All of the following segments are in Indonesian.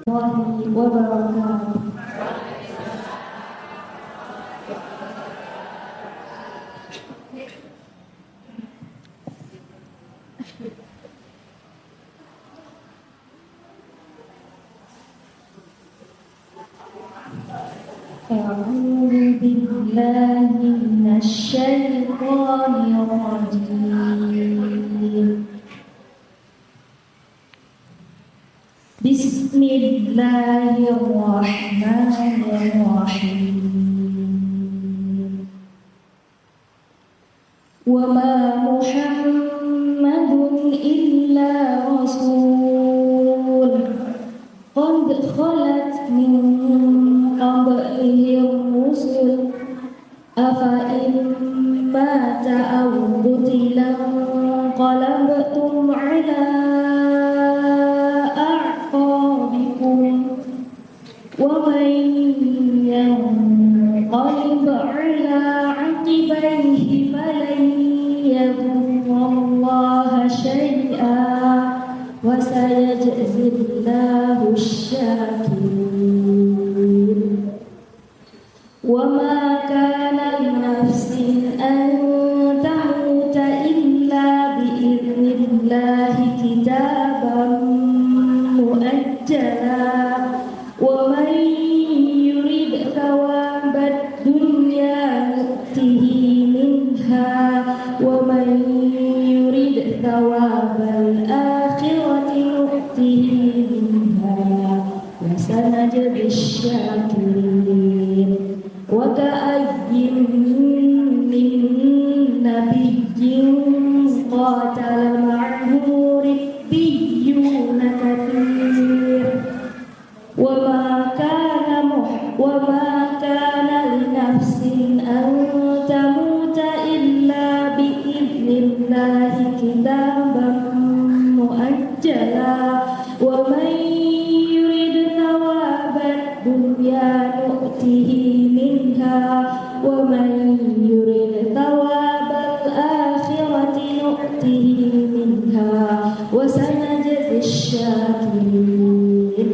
warahmatullahi wabarakatuh. A'udzu billahi minasyaitonir rajim. Bismillahirrahmanirrahim. Wa ma Muhammadun illa rasul qad khalat min qablihi rusul afa in mata aw qutila qalabtum ala ومن ينقلب على عقبيه فلن يضر الله شيئا وسيجزي الله الشاكرين وما كان لنفس أن تموت إلا بإذن الله كتابا مؤجلا ومن يرد ثواب الدنيا نؤته منها ومن يرد ثواب الآخرة نؤته منها وسنجزي الشاكرين وكأي من نبي قاتل معه ربيون كثير وما كان لنفس أن تموت إلا بإذن الله كتابا مؤجلا ومن يرد ثواب الدنيا نؤته منها ومن يرد ثواب الآخرة نؤته منها وسنجزي الشاكرين.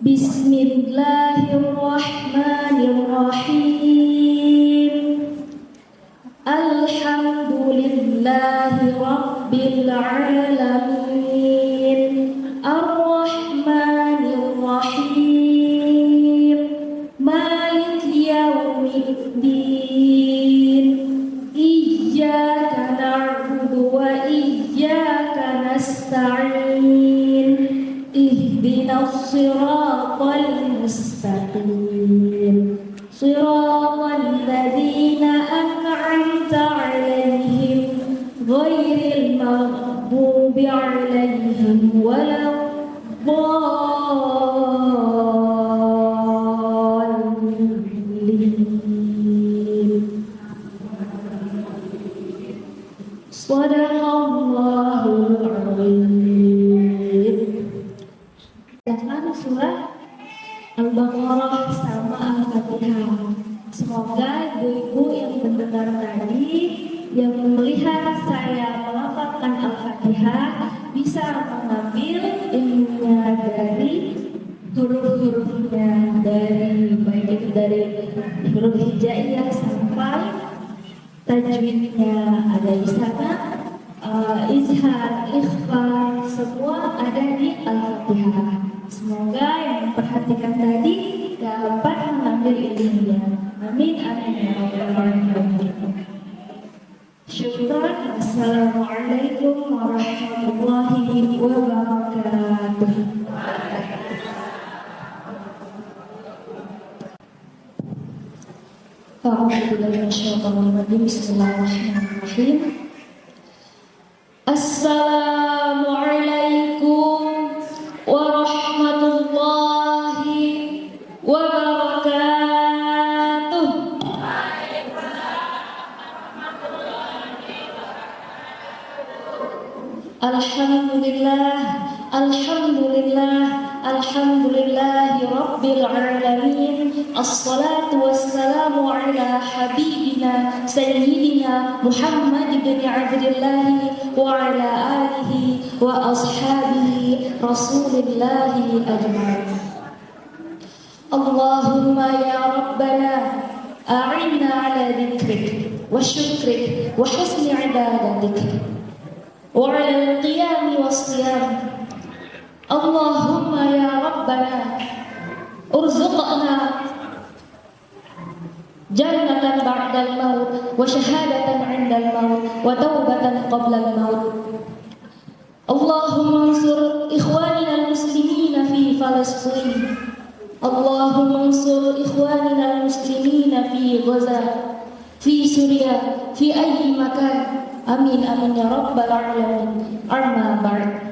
Bismillahirrahmanirrahim. Alhamdulillahi rabbil alamin. Ar-Rahmanir-Rahim. Maliki yaumiddin. Iyyaka na'budu wa iyyaka nasta'in. Ihdinas siratal mustaqim. Siratal ladzina an'amta 'alaihim ghairil maghdubi 'alaihim waladdallin. Shadaqallahul 'azim. Bacaan surah Al-Baqarah sama Al-Fatihah. Semoga ibu-ibu yang mendengar tadi, yang melihat saya melafalkan Al-Fatihah, bisa mengambil ilmunya dari huruf-hurufnya, dari baik itu dari huruf hijaiyah sampai tajwidnya ada di sana. Izhar, ikhfa, semua ada di Al-Fatihah. Semoga yang memperhatikan tadi dapat mengambil ilmunya. Amin amin ya rabbal alamin. Syukran. Assalamualaikum warahmatullahi wabarakatuh. A'udzubillahi minasyaitonir rajim. Bismillahirrahmanirrahim. Assalamualaikum warahmatullahi wabarakatuh. Alhamdulillah, alhamdulillah, Alhamdulillahi Rabbil Alamin. Assalatu wassalamu ala habibina Sayyidina Muhammad bin Abdillah wa ala alihi wa ashabihi Rasulillahi ajma'in. Allahumma ya Rabbana a'inna ala dhikrik wa syukrik wa husni ibadatik wa ala al-qiyam was-siyam. Allahumma ya Rabbana urzuqna jannatan ba'dal maut wa syahadatan 'indal maut wa taubatan qabla al-maut. Allahumma ansur ikhwanina al-muslimina fi Palestin. Allahumma ansur ikhwanina al-muslimina fi Gaza, fi Suriah, fi ayyi makan. Amin amin ya rabbal alamin. Amma ba'd.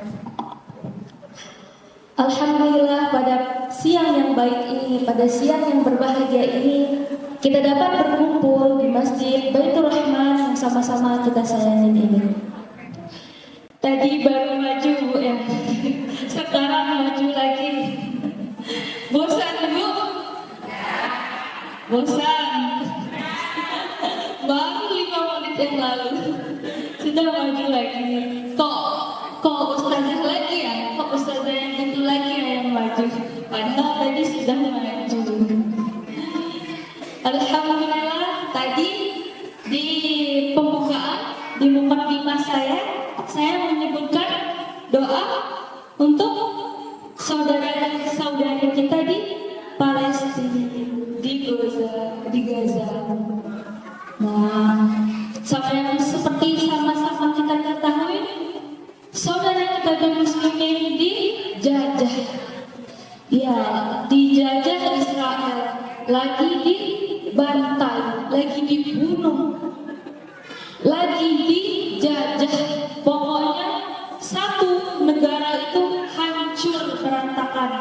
Alhamdulillah, pada siang yang baik ini, pada siang yang berbahagia ini, kita dapat berkumpul di Masjid Baitur Rahman yang sama-sama kita sayangi ini. Tadi baru maju ya, sekarang maju lagi. Bosan Bu? Bosan. Baru 5 menit yang lalu sudah maju lagi. Kok ustazah lagi ya? Kok ustazah yang itu lagi ya yang maju? Padahal tadi sudah maju. Alhamdulillah, tadi di pembukaan, di mukadimah saya menyebutkan doa untuk saudara-saudara kita di Palestina, di Gaza. Nah, seperti sama-sama kita ketahui, saudara kita dan muslimin dijajah. Ya, dijajah Israel, lagi dibantai, lagi dibunuh, lagi dijajah. Pokoknya satu negara itu hancur berantakan.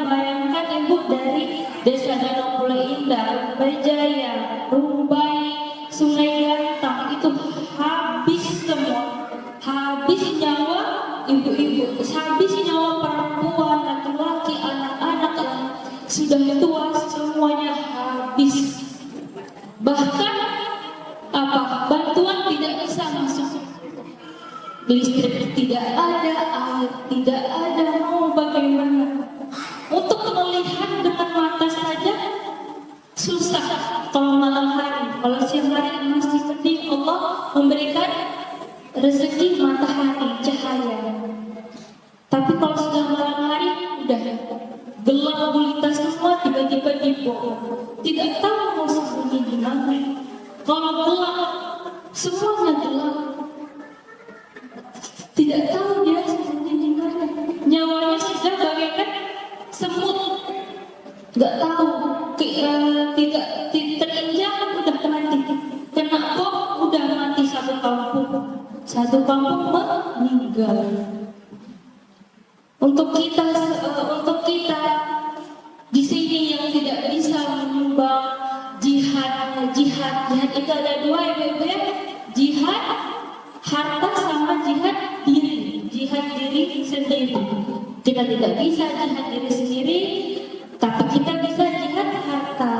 Bayangkan Ibu, dari Desa Danau Pule Indah, Bajaya, Rumbai, Sungai Gantang itu habis semua. Habis nyawa ibu-ibu, habis nyawa perempuan, laki-laki, anak-anak, sudah tua, semuanya habis. Bahkan bantuan tidak bisa masuk. Listrik tidak ada, air tidak ada, mau bagaimana? Untuk melihat dengan mata saja susah kalau malam hari. Kalau siang hari masih mending, Allah memberikan rezeki matahari, cahaya. Tapi kalau sudah malam hari, udah gelap gulita semua, tiba-tiba dibom. Tidak tahu mau sembunyi di mana. Kalau gelap, semuanya gelap. Tidak tahu dia sembunyi di mana. Nyawanya sudah bagaikan semut. Nggak tahu, tidak terinjak udah mati. Kena bom udah mati satu kampung. Satu kampung meninggal. Untuk kita di sini yang tidak bisa menyumbang jihad itu ada dua ya Ibu ya. Jihad harta sama jihad diri sendiri. Kita tidak bisa jihad diri sendiri, tapi kita bisa jihad harta.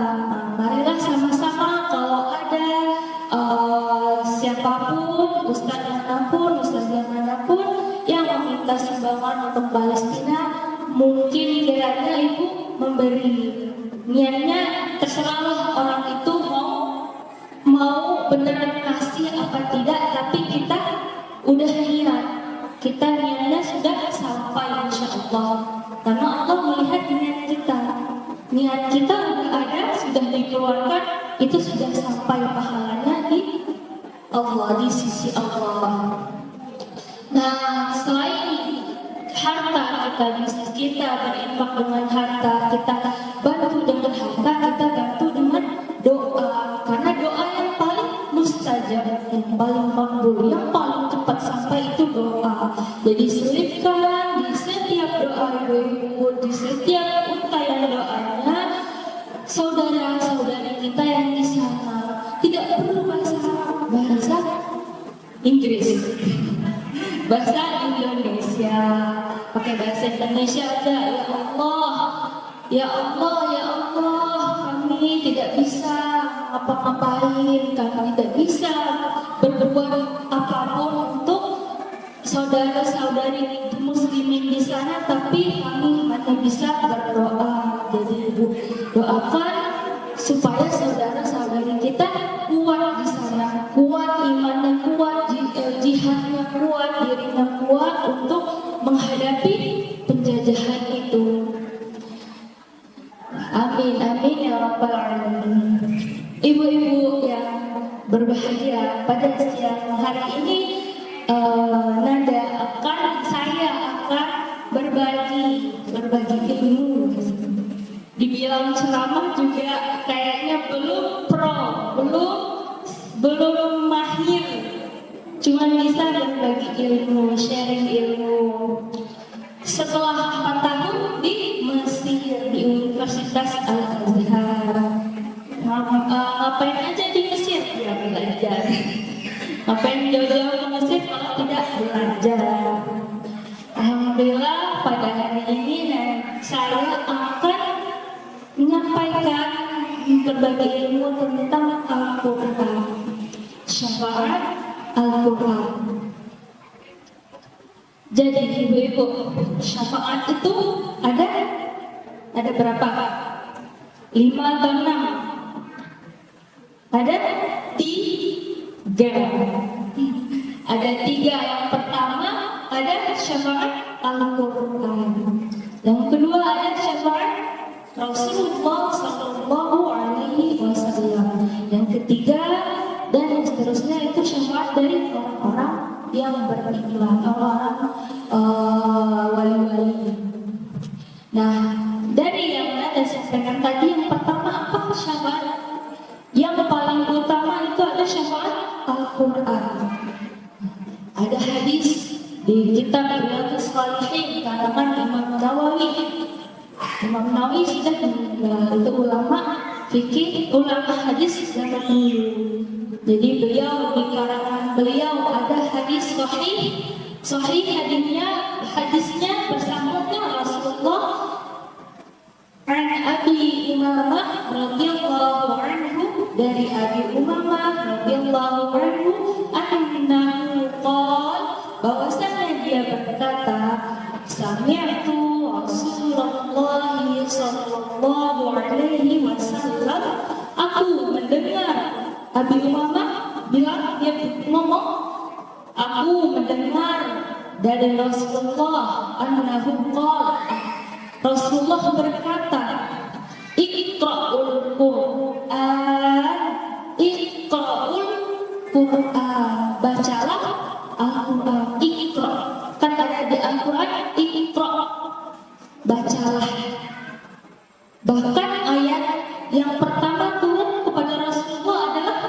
Marilah sama-sama, kalau ada siapapun, ustazah manapun yang meminta sumbangan untuk Palestina, mungkin kiranya Ibu memberi. Niatnya terserahlah orang itu mau beneran kasih apa tidak, tapi kita udah niat. Kita niatnya sudah sampai insya Allah. Karena Allah melihat niat kita. Niat kita udah ada, sudah dikeluarkan, itu sudah sampai pahalanya di Allah, di sisi Allah. Nah, selain harta kita berinfak dengan harta, kita bantu dengan harta, kita bantu dengan doa. Karena doa yang paling mustajab, yang paling makbul, yang paling cepat sampai itu doa. Jadi selipkan di setiap doa ibu-ibu, di setiap untayan doanya, saudara-saudari kita yang di sana. Tidak perlu bahasa Inggris, bahasa Indonesia. Indonesia, pakai bahasa Indonesia aja. Ya Allah, ya Allah, kami tidak bisa apa-apain, kami tidak bisa berbuat apapun untuk saudara-saudari muslimin di sana, tapi kami hanya bisa berdoa. Jadi Ibu doakan supaya saudara-saudari kita kuat di sana, kuat imannya, kuat jihadnya, kuat dirinya, kuat untuk menghadapi penjajahan itu. Amin, amin ya rabbal alamin. Ibu-ibu yang berbahagia, pada siang hari ini saya akan berbagi ilmu. Dibilang ceramah juga kayaknya belum pro, belum mahir, cuman bisa berbagi ilmu, sharing ilmu. Setelah 4 tahun di Mesir, di Universitas Al-Azhar, ngapain aja di Mesir? Ya belajar. Ngapain jauh-jauh ke Mesir kalau tidak belajar? Alhamdulillah pada hari ini saya akan menyampaikan berbagi ilmu tentang Al-Quran, syafaat Al-Quran. Jadi ibu-ibu, syafaat itu ada berapa? 5 atau 6? Ada 3. Ada 3. Yang pertama ada syafaat Al-Quran. Yang kedua ada syafaat Rasulullah Sallallahu Alaihi Wasallam. Yang ketiga dan seterusnya itu syafaat dari orang-orang yang beriman, orang wali-wali. Nah, dari yang ada sampaikan tadi, yang pertama apa syafaat? Yang paling utama itu ada syafaat Al-Quran. Ada hadis di kitab Riyadhus Shalihin karangan Imam Nawawi. Imam Nawawi sudah meninggal, itu ulama fikih, ulama hadis zaman dulu. Jadi beliau di karangan beliau ada hadis sahih hadisnya bersambungnya Rasulullah an Abi Umamah radhiyallahu anhu, dari Abi Umamah radhiyallahu anhu annahu qala, bahwasanya dia berkata, sami'tu Rasulullah sallallahu alaihi wasallam, aku mendengar. Abi Umamah bilang, dia ngomong, aku mendengar dari Rasulullah annahu qala, Rasulullah berkata, Iqra'ul Qur'an, Iqra'ul Qur'an, bacalah Al-Quran. Iqra', kan ada di Al-Quran, Iqra', bacalah. Bahkan ayat yang pertama turun kepada Rasulullah adalah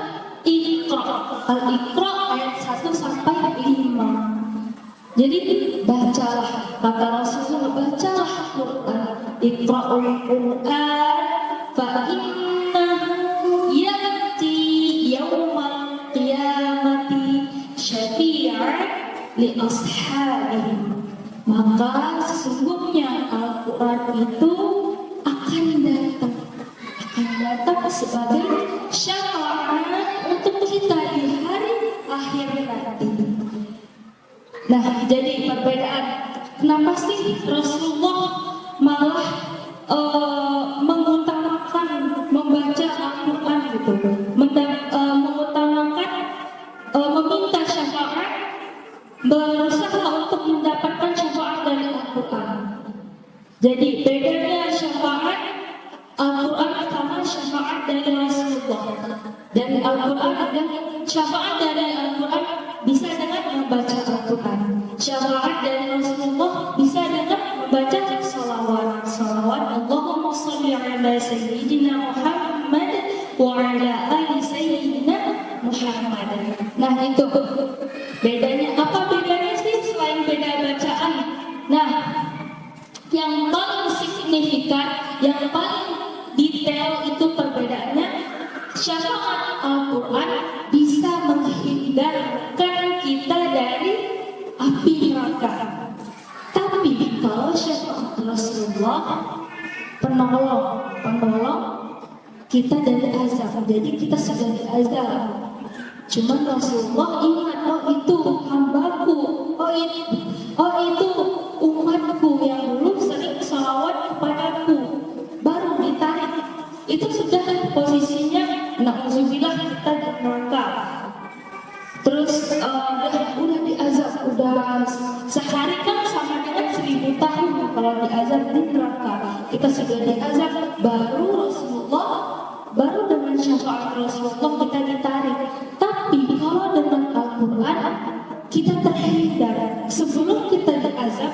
Iqra'. Al-Iqra' ayat 1 sampai 5. Jadi bacalah, kata Rasulullah, bacalah Quran. Iqra'ul Quran fa innahu ya'ti yawmal qiyamati syafi'an li ashabihi. Maka sesungguhnya Al-Quran itu akan datang sebagai syafaat untuk kita di hari akhir nanti. Nah, jadi perbedaan, kenapa sih Rasulullah malah mengutamakan membaca Al-Quran gitu, mengutamakan meminta syafaat, berusaha untuk mendapatkan syafaat dari Al-Quran. Jadi bedanya syafaat Al-Quran sama syafaat dari Rasulullah. Dari Al-Quran ada syafaat dari Al-Quran bisa dengan membaca Al-Quran. Syafaat dari Rasulullah bisa dengan membaca salawat. Allahumma sholli ala sayyidina Muhammad wa ala ali sayyidina Muhammad. Nah itu bedanya. Apa bedanya sih selain beda bacaan? Nah, yang paling signifikan, yang paling detail itu perbedaannya, syafaat Al-Quran bisa menghindarkan kita dari api neraka. Rasulullah penolong kita dari azab. Jadi kita sudah diazab. Cuman Rasulullah ingat, oh itu hambaku, oh itu umatku yang dulu sering sholawat kepadaku, baru ditarik. Itu sudah posisinya na'udzubillah kita di neraka. Terus udah diazab, udah sehari kan sama dengan 1000 tahun kalau diazab di neraka. Kita sudah diazab, baru dengan syafaat Rasulullah kita ditarik. Tapi kalau dengan Al-Quran kita terhindar. Sebelum kita diazab,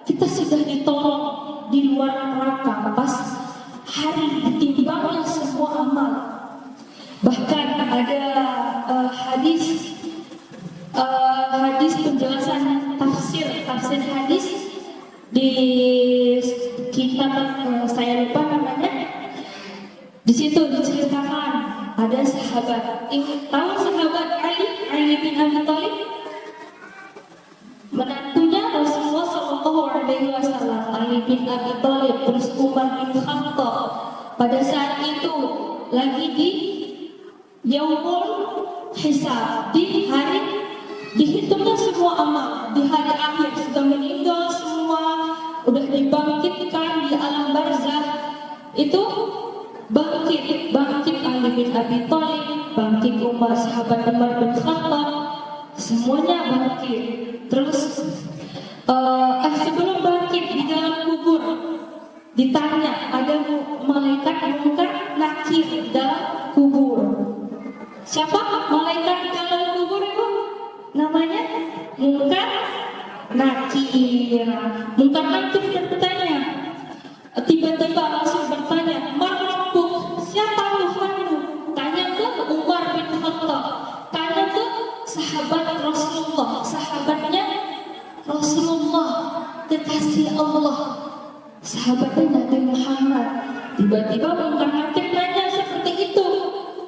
kita sudah ditolong di luar neraka pas hari ditimbangnya semua amal. Bahkan ada hadis penjelasan tafsir hadis di kitab saya lupa namanya. Di situ diceritakan ada sahabat, tahu sahabat Ali bin Abi Thalib, menantunya Rasulullah SAW, Ali bin Abi Thalib, terus Umar bin Khattab. Pada saat itu lagi di Yaumul Hisab, di hari dihitungnya semua amal, di hari akhir sudah meninggal semua, udah dibangkitkan di alam barzah. Itu bangkit Ali bin Abi Thalib, bangkit sahabat Umar bin Khattab, semuanya bangkit. Terus sebelum bangkit di dalam kubur ditanya, ada malaikat Munkar Nakir dalam kubur. Siapa malaikat di dalam kubur itu? Namanya Munkar Nakir. Munkar Nakir bertanya, tiba-tiba langsung bertanya, "Marrabbuk, siapa Tuhanmu?" Tanya ke Umar bin Khattab, tanya ke sahabat Rasulullah, sahabatnya Rasulullah, kekasih Allah, sahabatnya Nabi Muhammad. Tiba-tiba Munkar Nakir nanya seperti itu,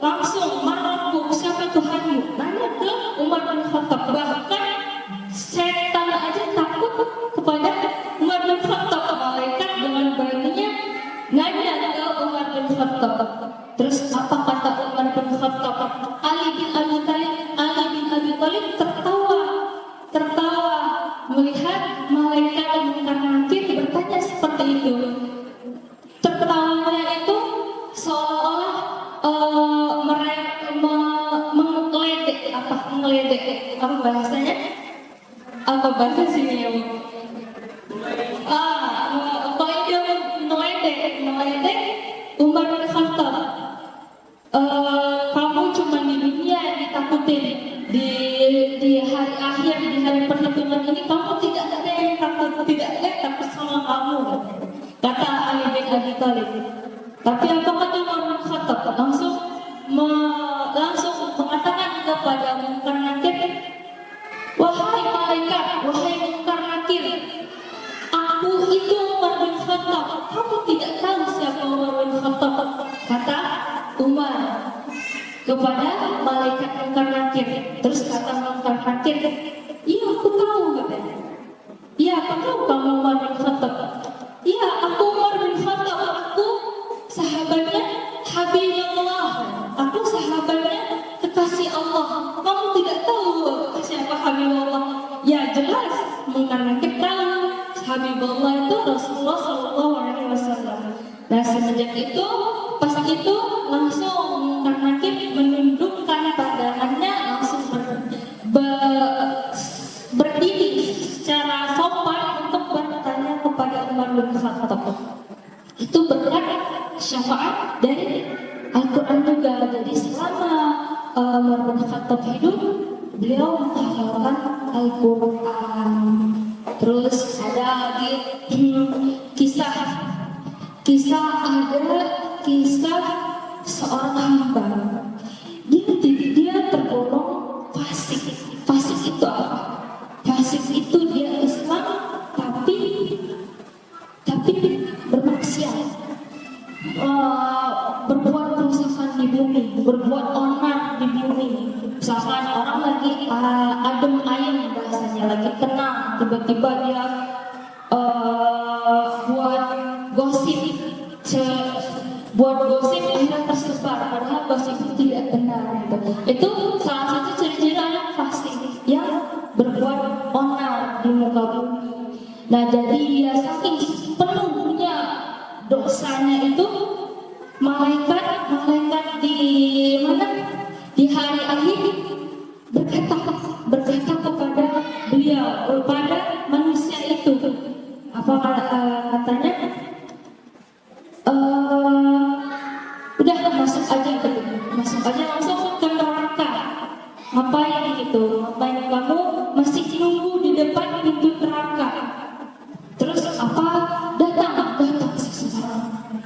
langsung, "Marrabbuk, siapa Tuhanmu?" Nanya ke Umar bin Khattab. Bahkan setan aja takut kepada Umar bin Khattab. Malaikat dengan beraninya nanya ke Umar bin Khattab. Terus apa kata Umar bin Khattab? Ali bin Abi Thalib tertawa melihat malaikat Munkar Nakir bertanya seperti itu. Tertawanya itu seolah-olah mengeledek apa bahasanya? Apa bahasa sini ya, Bu? Pokoknya meledek Umar bin Khattab. Kamu cuma di dunia yang ditakutin, di hari akhir, di hari perhitungan ini kamu tidak ada yang takut sama kamu, kata Ali bin Abi Thalib. Tapi apa kata Umar bin Khattab? Langsung mengatakan kepada Munkar Nakir, "Wahai malaikat, wahai Munkar Nakir, aku itu Umar bin Khattab. Kamu tidak tahu siapa Umar bin Khattab?" Kata Umar kepada malaikat Munkar Nakir. Terus kata Munkar Nakir, "Iya, aku tahu," katanya. "Iya, apa tahu kamu Umar bin Khattab?" "Iya, aku Umar bin Khattab. Aku sahabatnya Habibullah. Aku sahabatnya kekasih Allah. Kamu tidak tahu siapa Habibullah?" Ya jelas, Munkar Nakir tahu Habibullah itu Rasulullah SAW. Nah semenjak itu, pas itu langsung Munkar Nakir menundukkan badannya, langsung berdiri secara sopan untuk bertanya kepada Umar bin Khattab. Itu berkat syafaat dari Al-Quran juga. Jadi selama Umar bin Khattab hidup, beliau menghafalkan Al-Quran. Terus ada lagi kisah seorang hamba. Dia tergolong fasik. Fasik itu apa? Fasik itu dia Islam tapi bermaksiat, berbuat kerusakan di bumi, berbuat onar di bumi. Misalkan orang lagi adem ayem bahasanya, lagi tenang, tiba-tiba dia buat Itu salah satu ciri-ciri anak fasik yang berbuat onar di muka bumi. Nah, jadi dia saking penuhnya dosanya itu, malaikat di mana? Di hari akhir berkata kepada beliau, kepada manusia itu, apa katanya? Udah masuk aja langsung ke neraka. Ngapain gitu? Ngapain kamu masih nunggu di depan pintu neraka? Terus apa?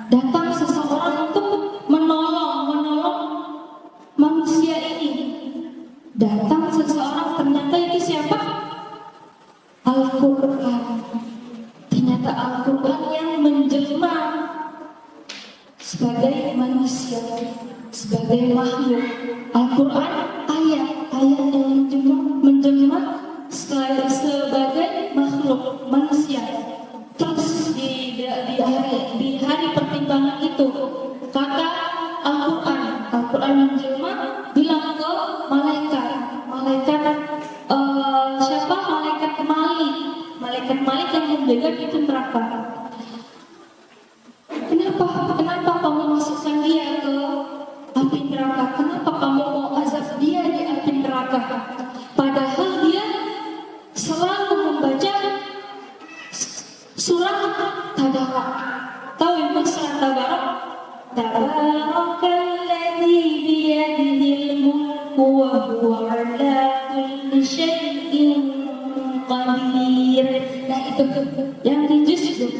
Datang seseorang untuk menolong manusia ini. Datang seseorang, ternyata itu siapa? Al-Quran. Ternyata Al-Quran yang menjelma sebagai manusia, sebagai makhluk. Al-Quran ayat-ayat yang menjelma sebagai makhluk manusia. Terus di hari pertimbangan itu, kata Al-Quran menjelma bilang ke malaikat siapa? Malaikat Malik yang menjaga pintu neraka. Kenapa kamu masukkan dia ke api neraka? Kenapa kamu mau azab dia di api neraka? Padahal dia selalu membaca surah Tabarak. Tahu ibu surah Tabarak? Tabarakalladzi biyadihil mulku wa huwa ala kulli syai'in qadir. Nah, itu yang di juz 28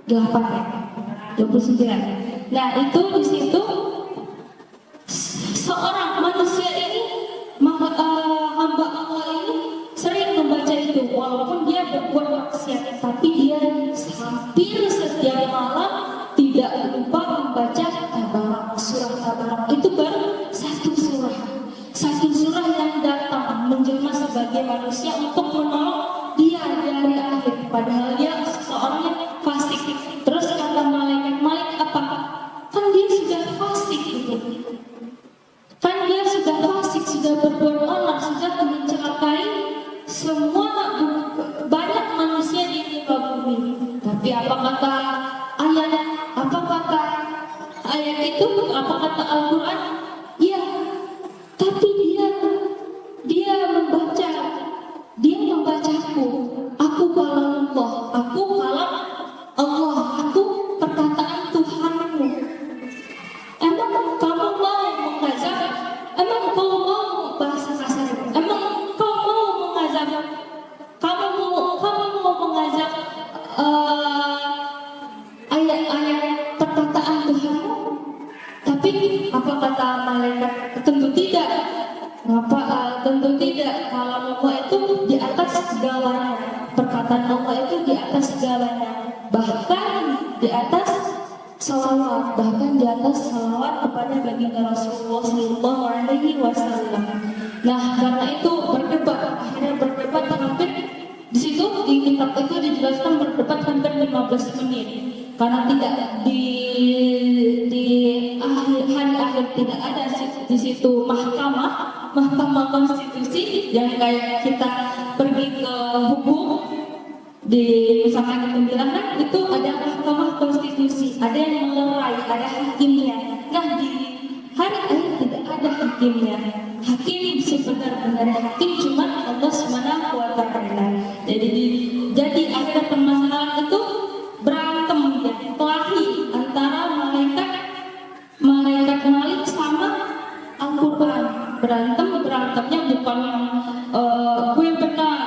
ya. 29. Nah, itu di situ seorang manusia ini, hamba Allah ini sering membaca itu, walaupun dia berbuat maksiat, tapi dia hampir setiap malam tidak lupa membaca surah Tabarak. Itu baru satu surah yang datang menjelma sebagai manusia untuk menolong dia dari akhir, padahal dia seseorang yang fasik. Terus kata malaikat Malik apa? Kan dia sudah fasik gitu. Kan dia sudah fasik, sudah berbuat onar, sudah mencelakai semua banyak manusia di muka bumi. Tapi apa kata ayat? Apa kata ayat itu? Apa kata Al-Quran? Ya, tapi dia membacaku. Aku kalam Allah, aku perkataan Tuhanmu. Emang kamu mau mengazab? Emang kau mau bahasa kasar? Emang kau mau mengazab? Kamu mau mengazab ayat-ayat perkataan Tuhanmu? Tapi apa kata malaikat? Tentu tidak. Tentu tidak. Kalam Allah itu di atas segalanya. Perkataan Allah itu di atas segalanya. Bahkan di atas salawat kepada baginda Rasulullah Sallallahu Alaihi Wasallam. Nah, karena itu akhirnya berdebat hampir di situ, di kitab itu dijelaskan berdebat hampir 15 menit. Karena tidak di hari akhir tidak ada di situ mahkamah konstitusi yang kayak kita pergi ke hukum di misalkan di pemilihan, itu ada mahkamah konstitusi, ada yang melerai, ada hakimnya. Nah, di hari akhir tidak ada hakimnya. Hakim sebenar-benarnya hakim cuma Allah Subhanahu wa Ta'ala. Jadi akhirnya permasalahan itu berantem ya, kelahi antara malaikat Malik sama Al-Quran. Berantemnya bukan gue benar,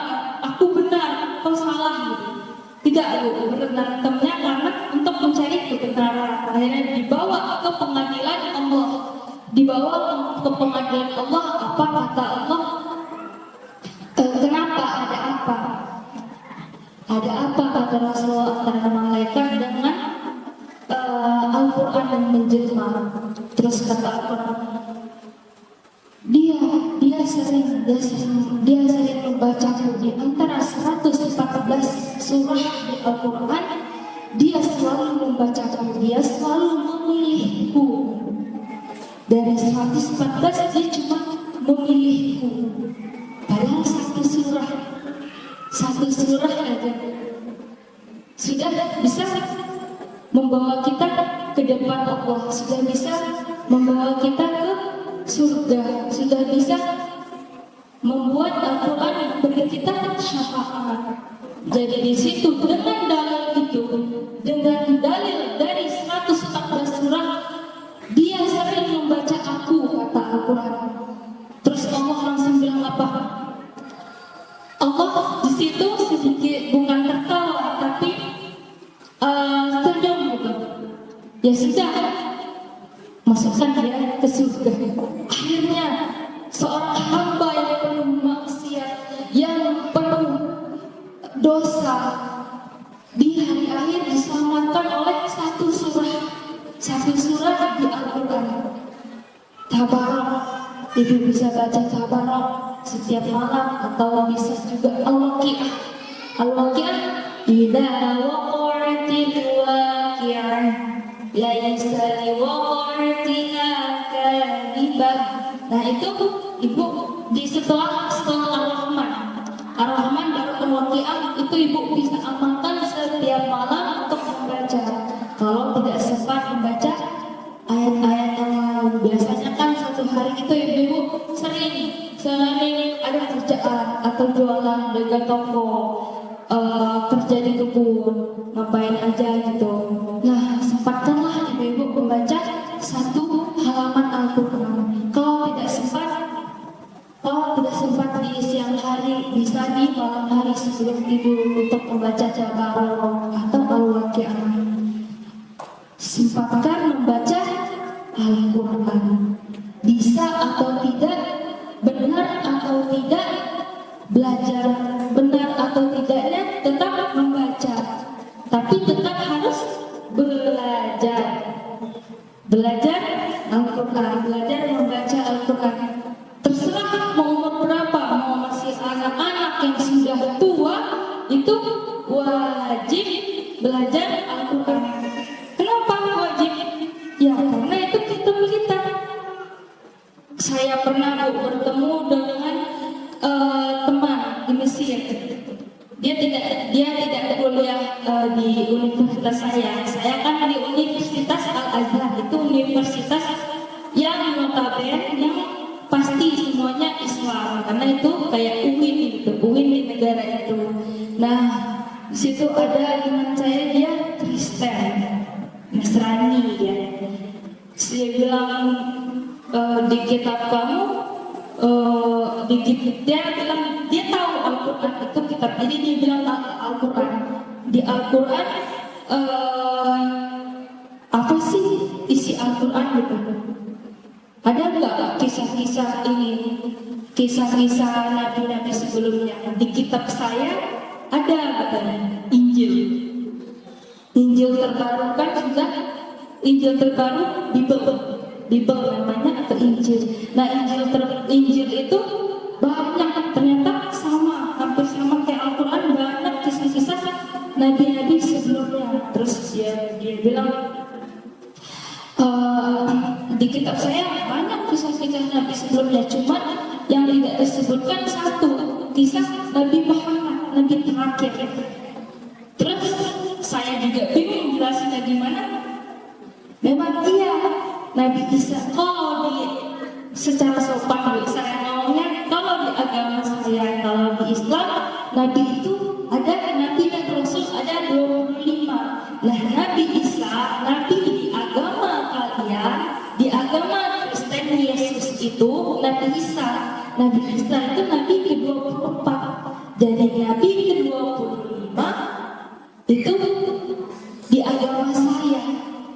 aku benar, kau salah gitu. Tidak, berantemnya karena untuk mencari kebenaran. Akhirnya dibawa ke pengadilan Allah. Apa kata Allah? Kenapa? Ada apa kata Rasulullah antara malaikat dengan Al-Quran yang menjelma? Terus kata Al-Quran, dia sering membacaku di antara 114 surah di Al-Quran. Dia selalu membacaku, dia selalu memilihku. Dari 114 dia cuma memilihku. Padahal satu surah aja sudah bisa membawa kita ke depan Allah, sudah bisa membawa kita ke surga, sudah bisa membuat Al-Quran bagi kita syafaat. Jadi di situ dengan dalil itu, dengan dalil dari 114 surah, dia sering membaca aku, kata Al-Quran. Terus Allah langsung bilang apa? Allah di situ sedikit bukan tertawa tapi senyum gitu. Ya sudah, masukkan dia ke surga. Akhirnya seorang hamba yang penuh maksiat, yang penuh dosa, di hari akhir diselamatkan oleh satu surah di Al-Quran. Tabarok, ibu bisa baca Tabarok setiap malam, atau bisa juga Al-Waqi'ah. Al-Waqi'ah, idza waqa'atil waqi'ah laisa liwaqa'atiha kadhibah. Nah itu ibu di setelah Ar-Rahman baru Al-Waqi'ah, itu ibu bisa amalkan setiap malam untuk membaca. Kalau tidak sempat membaca ayat-ayat yang lain, biasanya kan satu hari itu ibu sering ada kerjaan atau jualan, jaga toko, kerja di kebun, ngapain aja gitu. Nah, sempatkanlah ibu-ibu membaca satu halaman Al-Quran. Kalau tidak sempat di siang hari, bisa di malam hari sebelum tidur untuk membaca Tabarok atau Al-Waqi'ah. Sempatkan membaca Al-Quran. Bisa atau tidak, benar atau tidak, belajar benar atau tidaknya, tetap membaca. Tapi tetap harus belajar Al-Quran, belajar membaca Al-Quran. Terserah mau umur berapa, mau masih anak-anak yang sudah tua, itu wajib belajar Al-Quran. Kenapa wajib? Ya karena itu kitab kita. Saya pernah bertemu dengan teman di Mesir. Dia tidak kuliah di universitas saya. Saya kan di Universitas Al-Azhar, itu universitas yang notabene yang pasti semuanya Islam, karena itu kayak UIN gitu, UIN di negara itu. Nah, di situ ada teman saya, dia Kristen, Nasrani ya. Saya bilang di kitab kamu, dia tahu Al-Quran itu kitab. Jadi dia bilang Al-Quran, di Al-Quran apa sih isi Al-Quran gitu? Ada nggak kisah-kisah ini, kisah-kisah nabi-nabi sebelumnya? Di kitab saya ada katanya Injil terbaru kan juga, Injil terbaru Bible namanya, atau Injil. Nah Injil itu banyak, ternyata hampir sama kayak Al-Quran, banyak kisah-kisah nabi-nabi sebelumnya. Terus dia bilang di kitab saya banyak kisah-kisah nabi sebelumnya, cuma yang tidak disebutkan satu kisah Nabi Muhammad, nabi terakhir. Terus saya juga bingung jelasinnya gimana. Memang iya, Nabi Isa, kalau secara sopan saya ngomongnya, kalau di agama saya, kalau di Islam, Nabi itu ada Nabi dan Rasul ada 25. Nah Nabi Isa, Nabi di agama kalian, di agama Kristen, Yesus itu Nabi Isa itu Nabi ke-24. Jadi Nabi ke-25 itu di agama saya,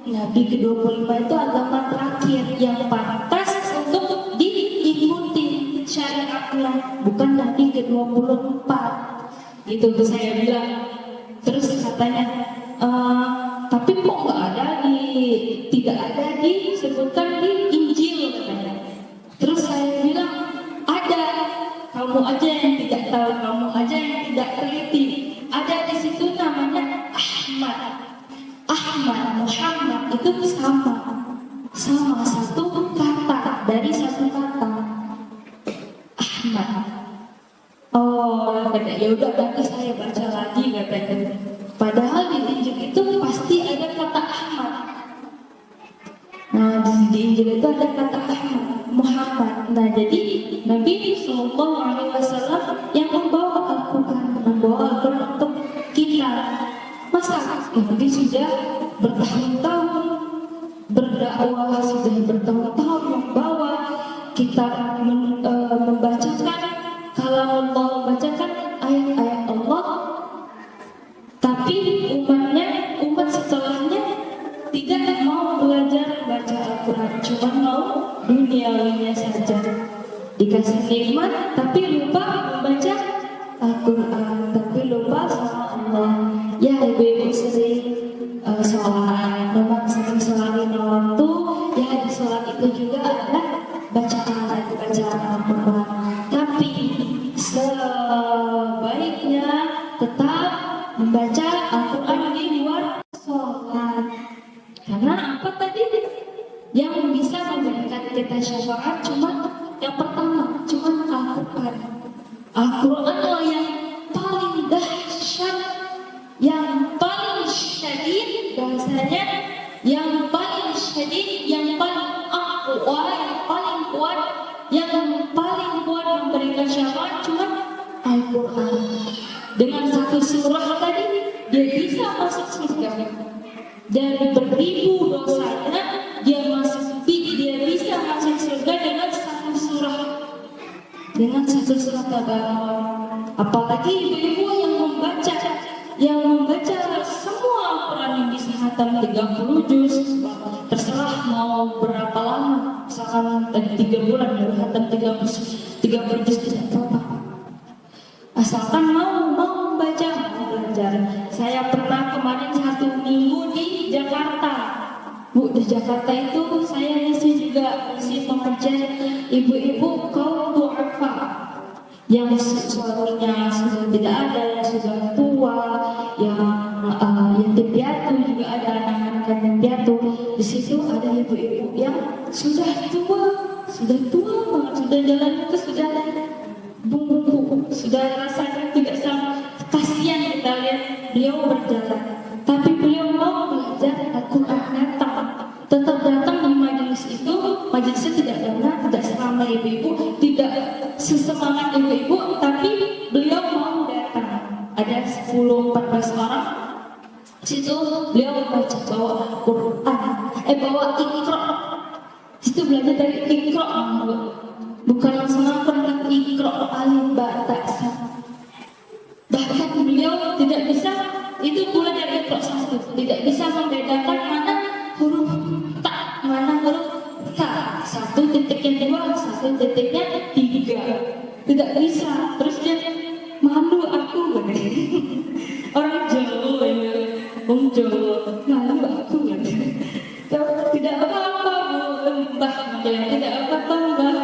Nabi ke-25 itu agama terakhir yang pantas untuk diikuti syariatnya, bukan Nabi ke-24. Gitu tuh saya bilang. Terus katanya, tapi kok tidak ada disebutkan di Injil katanya. Terus saya bilang, ada, kamu aja yang tidak tahu, kamu aja yang tidak teliti. Ada di situ namanya Ahmad, Muhammad itu sama satu kata. Ya udah nanti saya baca lagi katanya. Padahal di Injil itu pasti ada kata Ahmad. Nah di Injil itu ada kata Ahmad, Muhammad. Nah jadi Nabi Shallallahu Alaihi Wasallam yang membawa Al-Quran untuk kita. Masa Nabi sudah bertahun-tahun berdakwah, sudah bertahun-tahun membawa kita membacakan kalam Allah, membacakan ayat-ayat Allah, tapi umat setelahnya tidak mau belajar baca Al-Quran, cuma mau duniawinya saja. Dikasih nikmat tapi lupa membaca Al-Quran, tapi lupa sama Allah. Ya ibu-ibu sering sholat, memang sering sholatin waktu, ya di sholat itu juga ada bacaan Al-Quran. Tapi sebaiknya tetap membaca Al-Quran di luar sholat. Karena apa tadi? Yang bisa memberikan kita syafaat cuma yang pertama, cuma Al-Quran. Al-Quran yang paling dahsyat, yang paling syadid bahasanya, yang paling syadid, yang paling aqwa, yang paling kuat, yang paling kuat memberikan syafaat cuma Al-Quran. Dengan satu surah tadi dia bisa masuk surga. Dari beribu dosanya dia bisa masuk surga dengan satu surah. Dengan satu surah Tabarak. Apalagi ibu-ibu yang membaca semua Al-Quran yang bisa khatam 30 juz, terserah mau berapa lama, misalkan tadi 3 bulan baru khatam 30 juz tidak apa-apa. Asalkan mau membaca, mau belajar. Saya pernah kemarin 1 minggu di Jakarta. Bu, di Jakarta itu saya ngisi pengajian ibu-ibu kaum du'afa yang suaminya sudah tidak ada, yang sudah tua, yang yatim piatu juga ada, anak-anak yatim piatu. Di situ ada ibu-ibu yang sudah tua banget, sudah jalan itu sudah bungkuk, sudah rasanya tidak sama. Kasihan kita lihat beliau berjalan, tapi beliau mau belajar Al-Quran, tetap datang di majelis itu. Majelisnya tidak banyak, tidak seramai ibu-ibu, tidak sesemangat ibu-ibu, tapi beliau mau datang. Ada 10-14 orang. Situ beliau membaca bawa Al-Quran, bawa Iqra. Situ belajar dari Iqra, bukan langsung pernah Iqra alif ba ta sa. Bahkan beliau tidak bisa, itu pula dari Iqra 1, tidak bisa membedakan mana huruf ta, mana huruf ta. 1 titiknya 2, 1 titiknya 3, tidak bisa. Terus dia malu aku, orang Jawa ya, orang Jawa, malu aku, tidak apa-apa bu, mbah, tidak apa-apa mbah,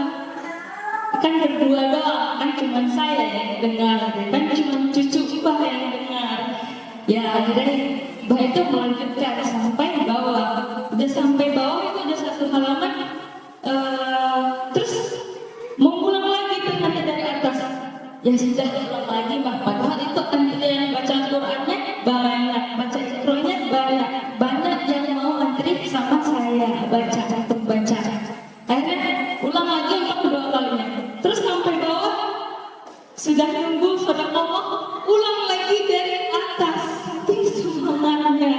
kan berdua doang, kan cuma saya yang dengar, kan cuma cucu mbah yang dengar. Ya akhirnya mbah itu melanjutkan sampai bawah. Udah sampai bawah itu udah 1 halaman, terus mau pulang lagi ternyata dari atas. Ya sudah pulang lagi mbah, padahal itu antrian baca Al-Qurannya banyak, baca Iqra-nya banyak yang mau antri sama saya baca. Akhirnya ulang lagi untuk kedua kalinya. Terus sampai bawah sudah nunggu Allah, ulang lagi dari atas. Saking semangatnya,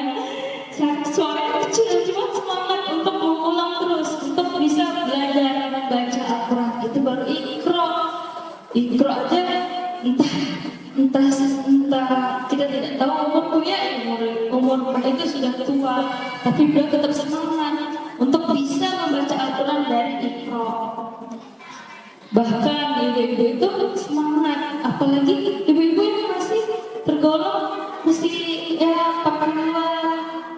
suaranya kecil cuma semangat untuk mengulang terus, untuk bisa belajar baca Al-Quran. Itu baru Iqra aja entah kita tidak tahu umur itu sudah tua, tapi beliau tetap semangat untuk bisa membaca Al-Quran dari Iqra. Bahkan ibu-ibu itu semangat, apalagi ibu-ibu yang masih tergolong masih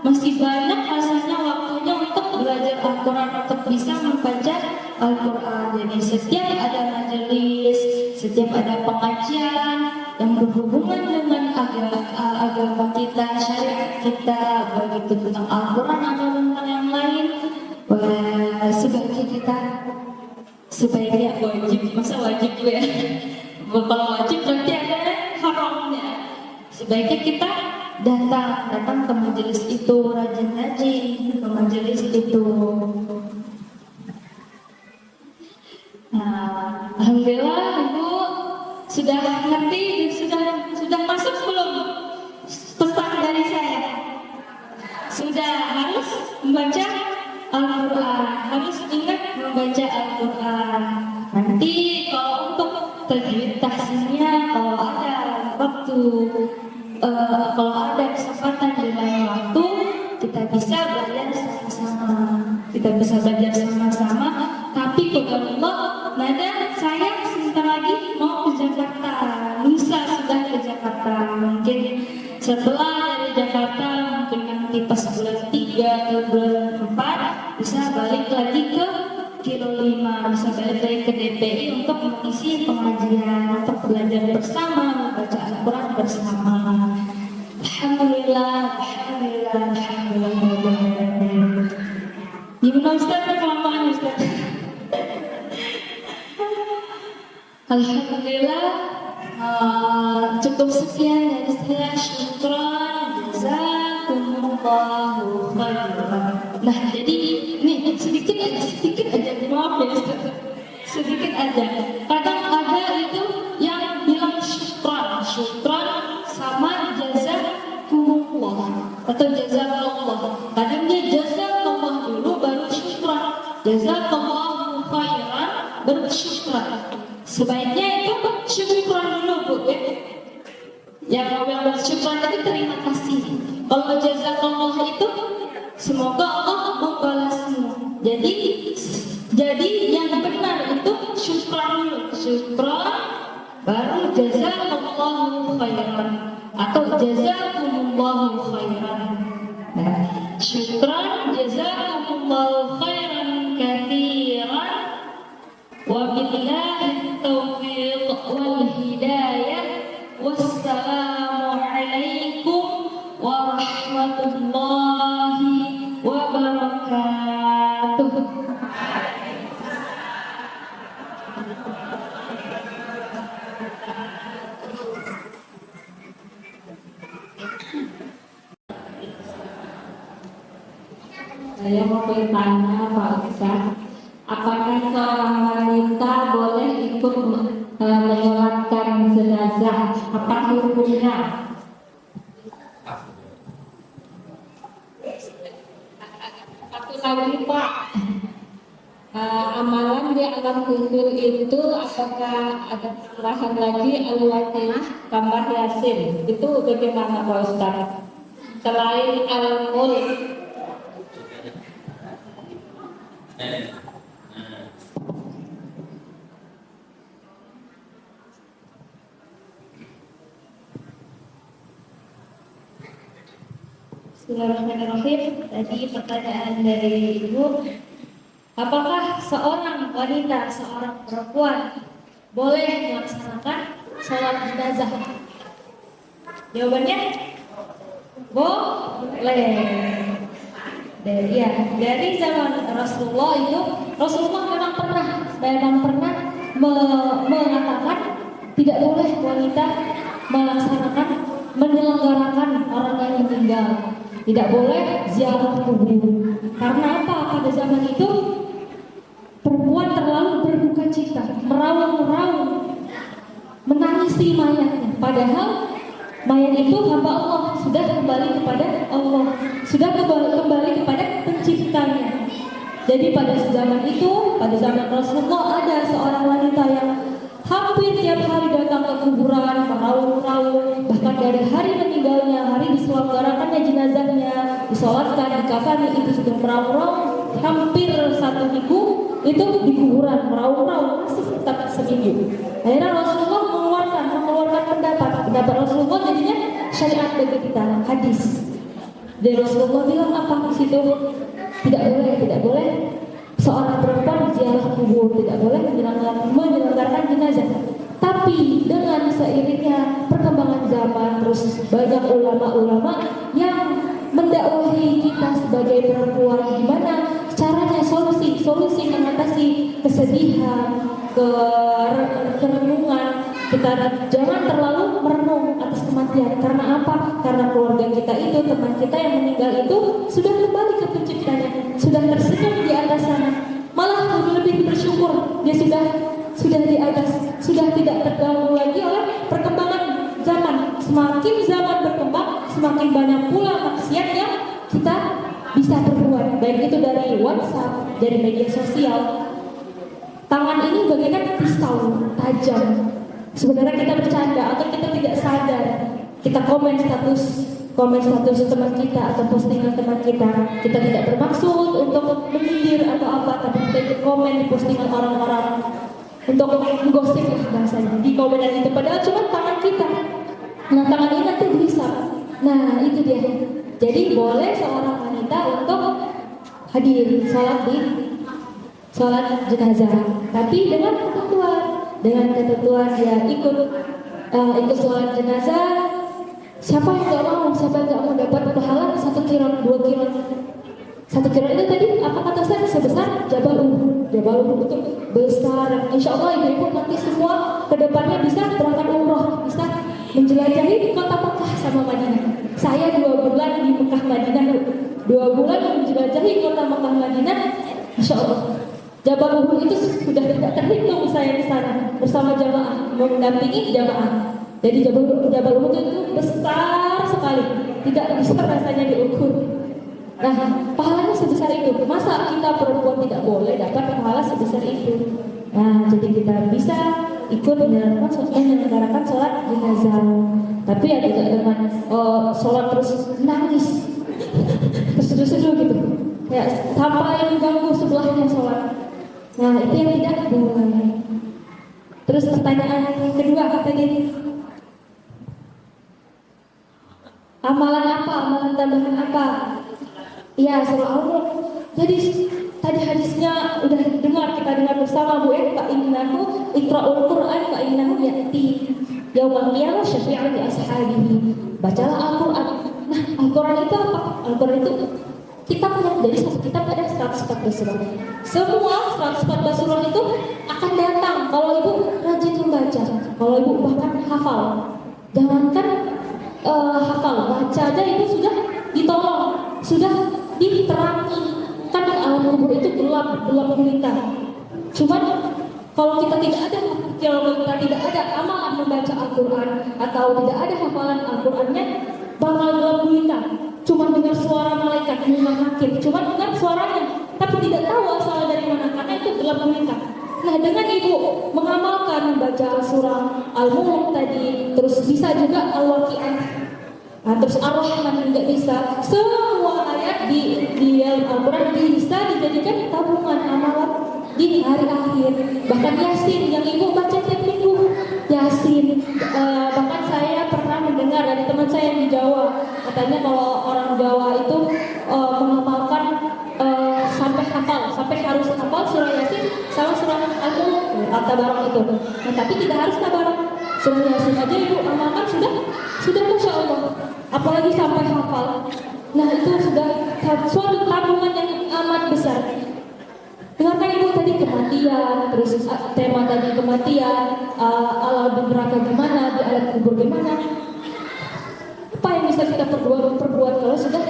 masih banyak rasanya waktunya untuk belajar Al-Quran, untuk bisa membaca Al-Quran. Jadi setiap ada majelis, setiap ada pengajian yang berhubungan dengan agama kita, syariat kita, baik itu tentang Al-Quran atau tentang yang lain, sebaiknya wajib, masa wajib ya? Kalau wajib berarti ada haram sebaiknya kita datang ke majelis itu, rajin-rajin ke majelis itu. Nah, alhamdulillah Ibu sudah ngerti, sudah masuk belum pesan dari saya? Sudah harus membaca Al-Quran, harus ingat membaca Al-Quran. Nanti kalau untuk tajwid tahsinnya, kalau ada waktu, kalau ada kesempatan di lain waktu, kita bisa belajar sama-sama. Tapi Allah, nada saya sebentar lagi mau ke Jakarta, lusa sudah ke Jakarta. Mungkin setelah dari Jakarta, mungkin nanti pas bulan 3 atau bulan 4 bisa balik lagi ke Kilo 5, bisa balik lagi ke DPI untuk mengisi pengajian, untuk belajar bersama, membaca Al-Quran bersama. Alhamdulillah. Gimana Ustaz, kelamaan Ustaz? Alhamdulillah, cukup sekian dari saya. Syukran, jazakumullahu khairan. Nah, jadi ini sedikit aja, maaf ya Ustaz. Sedikit aja. Kadang ada itu yang bilang syukran sama jazakumullah atau jazakallah. Kadang dia jazakallah dulu baru syukran, jazakallahu khairan baru syukran. Sebaiknya itu syukran dulu Bu ya. Yang syukran itu terima kasih. Kalau jazakallah itu semoga Allah membalasmu. Jadi yang benar itu syukran dulu, syukran baru jazakallahu khairan atau jazakumullahu khairan. Nah, syukran jazakumullahu khairan katsiran wa billahi taufiq wal hidayah. Wassalamu alaikum warahmatullahi wabarakatuh. Saya mau bertanya Pak Ustaz, apakah seorang wanita boleh ikut menyolatkan jenazah? Apa hukumnya? Satu lagi Pak, amalan di alam kubur itu apakah ada tambahan lagi al-waqiah tambah yasin? Itu bagaimana Pak Ustaz? Selain al-mulk. Bismillahirrahmanirrahim. Tadi pertanyaan dari Ibu, apakah seorang wanita, seorang perempuan boleh melaksanakan sholat jenazah? Jawabannya boleh. Dari zaman Rasulullah itu, Rasulullah memang pernah mengatakan tidak boleh wanita menyelenggarakan orang yang meninggal. Tidak boleh ziarah kubur. Karena apa? Pada zaman itu perempuan terlalu berduka cita, meraung-raung, menangisi mayatnya. Padahal mayat itu hamba Allah, sudah kembali kepada Allah, sudah kembali kepada penciptanya. Jadi pada zaman itu, pada zaman Rasulullah, ada seorang wanita yang hampir tiap hari datang ke kuburan, meraung-raung, bahkan dari hari meninggalnya, hari diselenggarakannya jenazahnya, disolatkan, dikafani, itu sudah meraung-raung hampir 1 minggu itu di kuburan, meraung-raung masih tetap seminggu. Akhirnya Rasulullah mengeluarkan pendapat Rasulullah jadinya syariat bagi kita, hadis. Dan Rasulullah bilang apa di situ? Tidak boleh seorang perempuan ziarah kubur, tidak boleh menyelenggarakan jenazah. Tapi dengan seiringnya perkembangan zaman, terus banyak ulama-ulama yang mendakwahi kita sebagai perempuan, gimana caranya solusi mengatasi kesedihan, kerenungan. Kita jangan terlalu merenung atas kematian. Karena apa? Karena keluarga kita itu, teman kita yang meninggal itu sudah kembali ke penciptanya, sudah tersenyum di atas sana. Malah lebih bersyukur, dia sudah di atas, sudah tidak terganggu lagi oleh perkembangan zaman. Semakin zaman berkembang, semakin banyak pula maksiat yang kita bisa berbuat, baik itu dari WhatsApp, dari media sosial. Tangan ini bagaikan pisau tajam. Sebenarnya kita bercanda atau kita tidak sadar, kita komen status teman kita atau postingan teman kita. Kita tidak bermaksud untuk menyindir atau apa, tapi kita ikut komen di postingan orang-orang untuk menggosip bahasanya di komenan itu, padahal cuma tangan kita. Nah, tangan ini nanti dihisap. Nah, itu dia. Jadi boleh seorang wanita untuk hadir sholat jenazah, tapi dengan ketentuan dia ikut sholat jenazah. Siapa yang nggak mau? Siapa yang nggak mau dapat pahala 1 kiron, 2 kiron? 1 kiron itu tadi apa kata saya? Sebesar Jabal Uhud. Jabal Uhud itu besar. Insya Allah ibu-ibu nanti semua kedepannya bisa berangkat umroh, bisa menjelajahi kota Mekah sama Madinah. Saya 2 bulan di Mekah Madinah, 2 bulan menjelajahi kota Mekah Madinah. Insya Allah Jabal Uhud itu sudah tidak terhitung saya di sana bersama jamaah, mendampingi jamaah. Jadi Jabal Uhud itu besar sekali, tidak bisa rasanya diukur. Nah, pahalanya sebesar itu. Masa kita perempuan tidak boleh dapat pahala sebesar itu? Nah, jadi kita bisa ikut menyelenggarakan sholat jenazah. Tapi ya tidak dengan sholat terus nangis, terseduh-seduh gitu, kayak sampai mengganggu sebelahnya sholat. Nah, itu yang tidak boleh. Terus pertanyaan yang kedua tadi, amalan apa? Amalan tambahan apa? Iya, surah Al-Mulk. Jadi tadi hadisnya udah kita dengar bersama Bu ya. Fa innahu iqra'ul Qur'an fa innahu ya'ti yaumal qiyamah syafi'an li ashabihi. Bacalah Al-Qur'an. Nah, Al-Qur'an itu apa? Al-Qur'an itu kitabnya. Jadi satu kitab ada 114 surah. Semua 114 surah itu akan datang kalau ibu rajin membaca. Kalau ibu bahkan hafal. Jangankan hafal, baca aja itu sudah ditolong, sudah diterangi. Kan alam kubur itu gelap gulita. Cuman kalau kita tidak ada amalan membaca Al-Quran atau tidak ada hafalan Al-Qurannya, bakal gelap gulita. Cuma dengar suara malaikat hakim, cuma dengar suaranya, tapi tidak tahu asal dari mana, karena itu gelap gulita. Nah, dengan ibu mengamalkan membaca surah Al-Mulk tadi, terus bisa juga Al-Waqi'ah, nah, terus Ar-Rahman juga bisa. Semua ayat di Al-Quran bisa dijadikan tabungan amalan di hari akhir. Bahkan Yasin yang ibu baca tiap minggu, Yasin. Bahkan saya pernah mendengar dari teman saya yang di Jawa, katanya kalau orang Jawa itu menghafalkan sampai harus hafal surah Yasin sama surah Al-Mulk, At-Tabarak itu. Nah, tapi tidak harus Tabarak, surah Yasin aja ibu amalkan sudah Masya Allah. Apalagi sampai hafal. Nah, itu sudah suatu tabungan yang amat besar. Dengarkan ibu tadi kematian, terus tema tadi kematian, alam neraka gimana, di alam kubur gimana. Apa yang bisa kita perbuat kalau sudah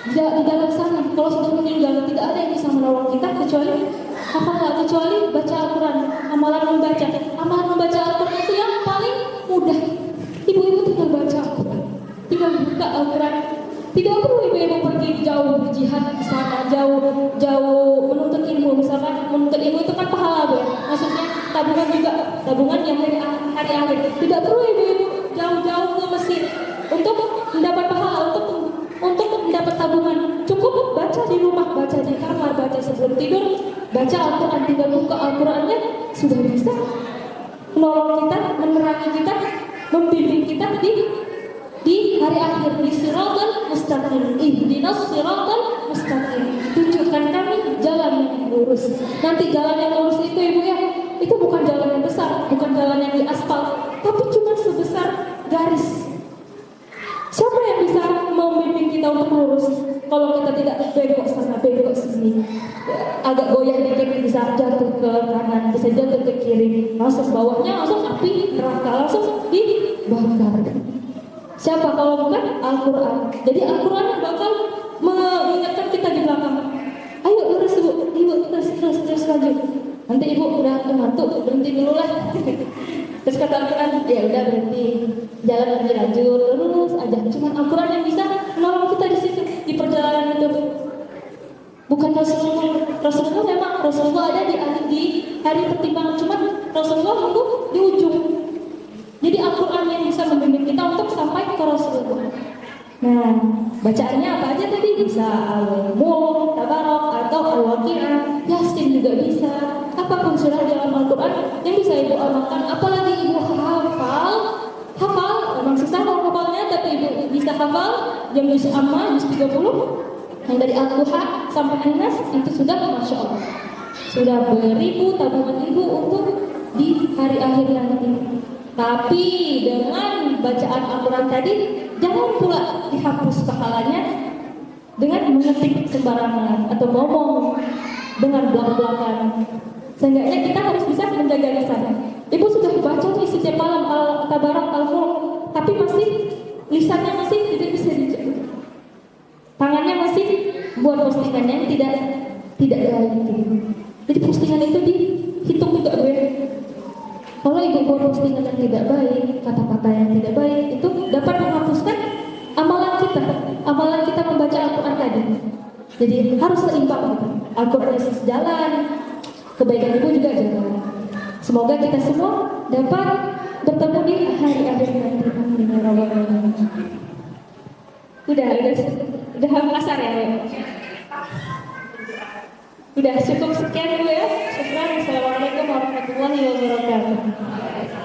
di dalam sana, kalau sudah meninggal, tidak ada yang bisa menolong kita kecuali kecuali baca Al-Quran. Amalan membaca Al-Quran itu yang paling mudah. Ibu-ibu tinggal baca Al-Quran, tinggal buka Al-Quran. Tidak perlu ibu-ibu pergi jauh berjihad ke sana, jauh menuntut ilmu. Misalkan menuntut ilmu itu kan pahala, Bu. Maksudnya tabungan yang hari akhir. Tidak perlu ibu-ibu jauh-jauh ke Mesir untuk mendapat pahala, untuk mendapat tabungan. Cukup baca di rumah, baca di kamar, baca sebelum tidur, baca Al-Quran, tinggal buka Al-Qurannya, sudah bisa menolong kita, menerangi kita, membimbing kita di hari akhir, di siratal mustaqim. Ihdinas siratal mustaqim. Tunjukkan kami jalan yang lurus. Nanti jalan yang lurus itu ibu ya, itu bukan jalan yang besar, bukan jalan yang di aspal, tapi cuma sebesar garis. Siapa yang bisa membimbing kita untuk lurus? Kalau kita tidak belok sana, belok sini, agak goyah dikit bisa jatuh ke kanan, bisa jatuh ke kiri, langsung bawahnya langsung api neraka, langsung dibakar. Siapa kalau bukan Al-Quran? Jadi Al-Quran yang bakal mengingatkan kita di belakang. Ayo lurus ibu, terus maju. Nanti ibu udah ngantuk, berhenti dulu lah. Terus kata Al-Quran, ya udah berhenti, jalan lagi lanjut, terus aja. Cuman Al-Quran yang bisa menolong kita di situ, di perjalanan itu. Bukan Rasulullah memang Rasulullah ada di hari pertimbangan, cuman Rasulullah itu di ujung. Jadi Al-Quran yang bisa membimbing kita untuk sampai ke Rasulullah. Nah, bacaannya apa aja tadi? Bisa Al-Mulk, Tabarok, atau Al-Waqi'ah, Yasin juga bisa. Apapun surah dalam Al-Quran yang bisa ibu amalkan. Apalagi ibu hafal, memang susah kalau hafalnya, tapi ibu bisa hafal yang juz amma, juz 30, yang dari Al-Duha sampai An-Nas, itu sudah Masya Allah. Sudah beribu tabungan ibu untuk di hari akhir nanti. Tapi dengan bacaan Al-Quran tadi, jangan pula dihapus pahalanya dengan mengetik sembarangan atau ngomong dengan belak-belakan. Seenggaknya kita harus bisa menjaga lisan. Ibu sudah baca nih setiap malam Al-Tabarak, Al-Mulk, tapi lisannya masih tidak bisa dijaga. Tangannya masih buat postingannya tidak baik. Jadi postingan itu dihitung juga gue. Kalau ibu buat postingan yang tidak baik, kata-kata yang tidak baik, itu dapat menghapuskan amalan kita membaca Al-Quran tadi. Jadi harus seimbang gitu. Al-Quran jalan, kebaikan ibu juga jalan. Semoga kita semua dapat bertemu di hari akhir nanti. Amin ya rabbal alamin. Udah asar ya, Bu? Udah cukup sekian dulu ya. Syukran. Assalamualaikum warahmatullahi wabarakatuh.